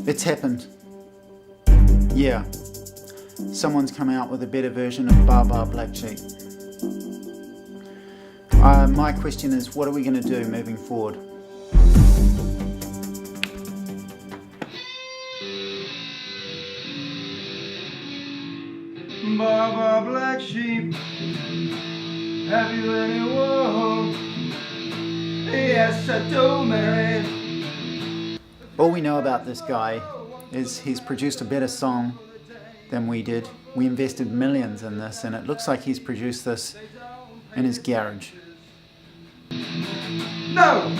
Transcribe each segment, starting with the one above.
It's happened. Yeah. Someone's come out with a better version of Bar Bar Black Sheep. My question is, what are we going to do moving forward? Bar Bar Black Sheep, have you any woe? Yes, I do, Mary. All we know about this guy is he's produced a better song than we did. We invested millions in this, and it looks like he's produced this in his garage. No!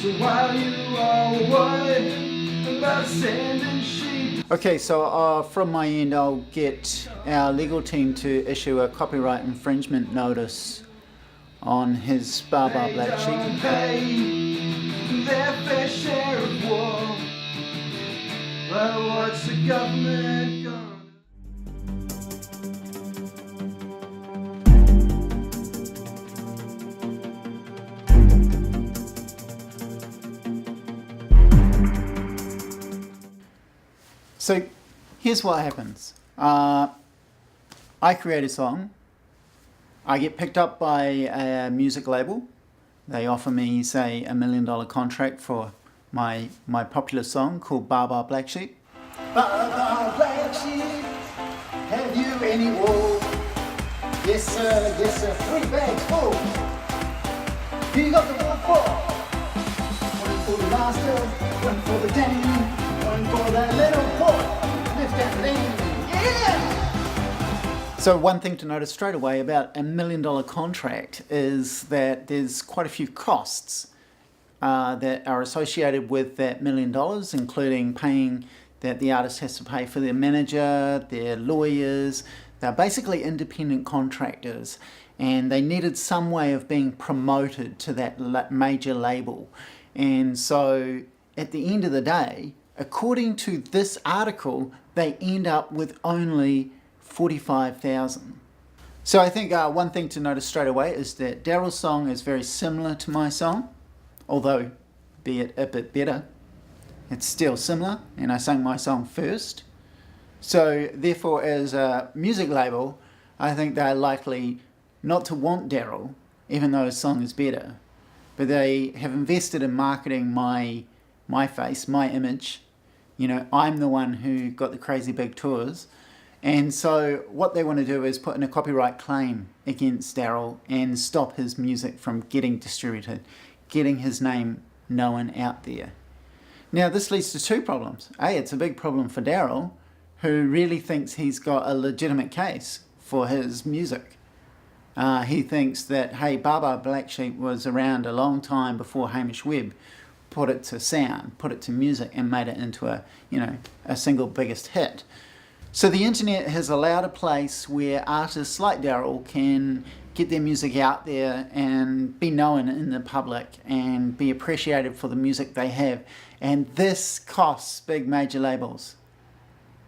So while you are worried about sending sheep. Okay, so from my end, I'll get our legal team to issue a copyright infringement notice on his Bar Bar Black Sheep. Pay their fair share of war. But what's the government gonna? So here's what happens. I create a song. I get picked up by a music label. They offer me, say, $1 million contract for my popular song called Bar Bar Black Sheep. Bar Bar Black Sheep, have you any wool? Yes sir, 3 bags full. Who you got the wool for? One for the master, one for the dame, one for the little boy. Lift that lane, yeah! So one thing to notice straight away about $1 million contract is that there's quite a few costs that are associated with that $1 million, including paying that the artist has to pay for their manager, their lawyers. They're basically independent contractors, and they needed some way of being promoted to that major label. And so at the end of the day, according to this article, they end up with only $45,000. So I think one thing to notice straight away is that Daryl's song is very similar to my song, although be it a bit better. It's still similar, and I sang my song first. So therefore, as a music label, I think they're likely not to want Daryl, even though his song is better. But they have invested in marketing my face, my image. You know, I'm the one who got the crazy big tours. And so what they want to do is put in a copyright claim against Daryl and stop his music from getting distributed, getting his name known out there. Now this leads to 2 problems. A, it's a big problem for Daryl, who really thinks he's got a legitimate case for his music. He thinks that, hey, Bar Bar Black Sheep was around a long time before Hamish Webb put it to sound, put it to music, and made it into a single biggest hit. So the internet has allowed a place where artists like Daryl can get their music out there and be known in the public and be appreciated for the music they have. And this costs big major labels.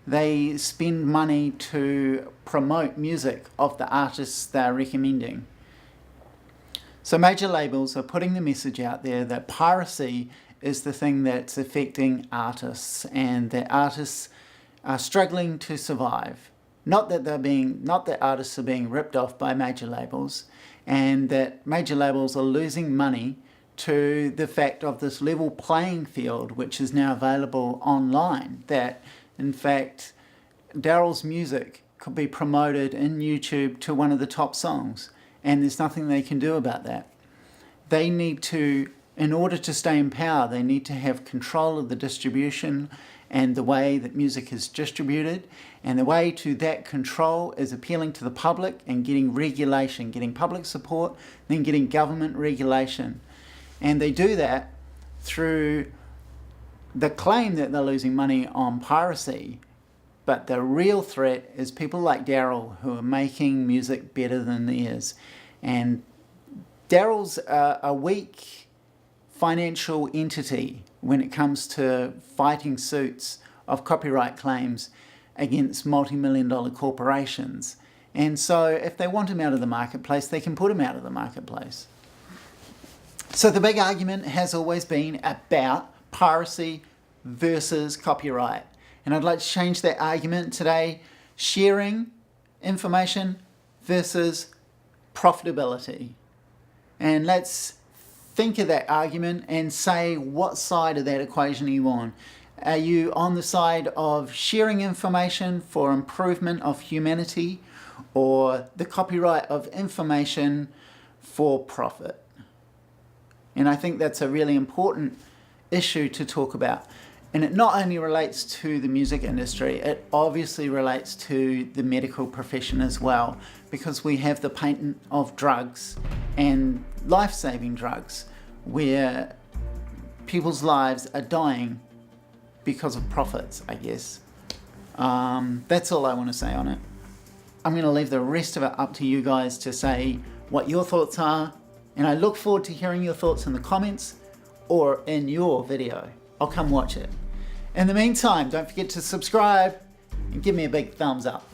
They spend money to promote music of the artists they're recommending. So major labels are putting the message out there that piracy is the thing that's affecting artists, and that artists are struggling to survive. Not that artists are being ripped off by major labels, and that major labels are losing money to the fact of this level playing field, which is now available online. That, in fact, Daryl's music could be promoted in YouTube to one of the top songs, and there's nothing they can do about that. They need to, in order to stay in power, they need to have control of the distribution and the way that music is distributed, and the way to that control is appealing to the public and getting regulation, getting public support, then getting government regulation. And they do that through the claim that they're losing money on piracy, but the real threat is people like Daryl who are making music better than theirs. And Daryl's a weak financial entity when it comes to fighting suits of copyright claims against multi-million-dollar corporations. And so if they want him out of the marketplace, they can put him out of the marketplace. So the big argument has always been about piracy versus copyright. And I'd like to change that argument today. Sharing information versus profitability. And let's think of that argument and say what side of that equation are you on. Are you on the side of sharing information for improvement of humanity, or the copyright of information for profit? And I think that's a really important issue to talk about. And it not only relates to the music industry, it obviously relates to the medical profession as well, because we have the patent of drugs and life-saving drugs where people's lives are dying because of profits, I guess. That's all I want to say on it. I'm going to leave the rest of it up to you guys to say what your thoughts are, and I look forward to hearing your thoughts in the comments or in your video. I'll come watch it. In the meantime, don't forget to subscribe and give me a big thumbs up.